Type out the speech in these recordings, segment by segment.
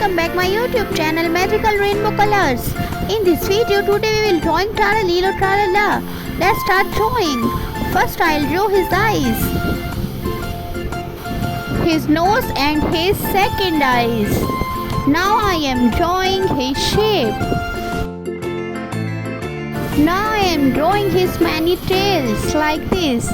welcome back my YouTube channel Magical Rainbow Colors. In this video today we will drawing Tralalero Tralala. Let's start drawing. First I'll draw his eyes, his nose and his second eyes. Now I am drawing his shape. Now I am drawing his many tails like this.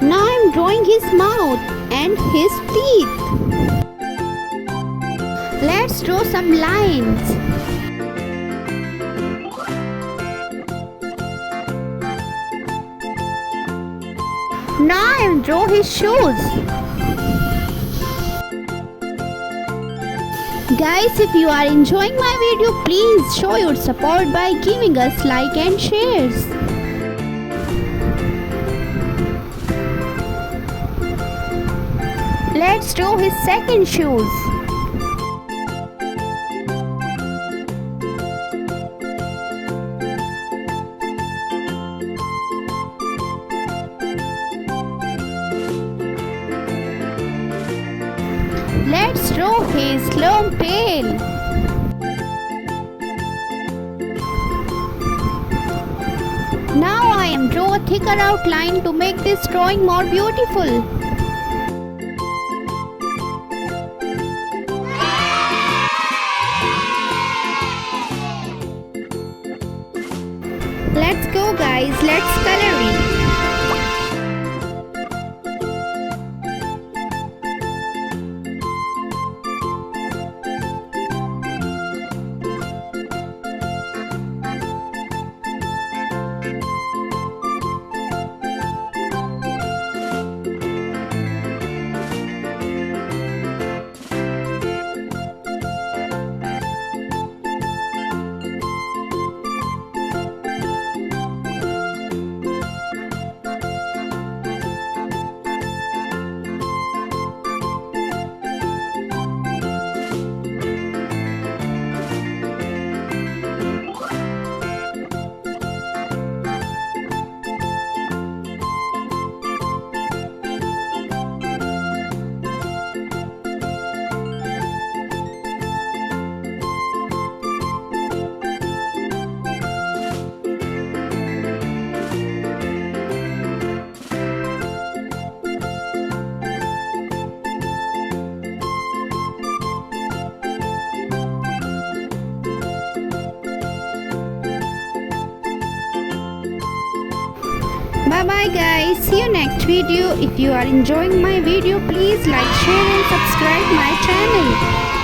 Now I am drawing his mouth and his teeth. Let's draw some lines. Now I am drawing his shoes. Guys, if you are enjoying my video, please show your support by giving us like and shares. Let's draw his second shoes. Let's draw his long tail. Now I am draw a thicker outline to make this drawing more beautiful. Let's go guys, let's color it. Bye bye guys, see you next video. If you are enjoying my video, please like, share and subscribe my channel.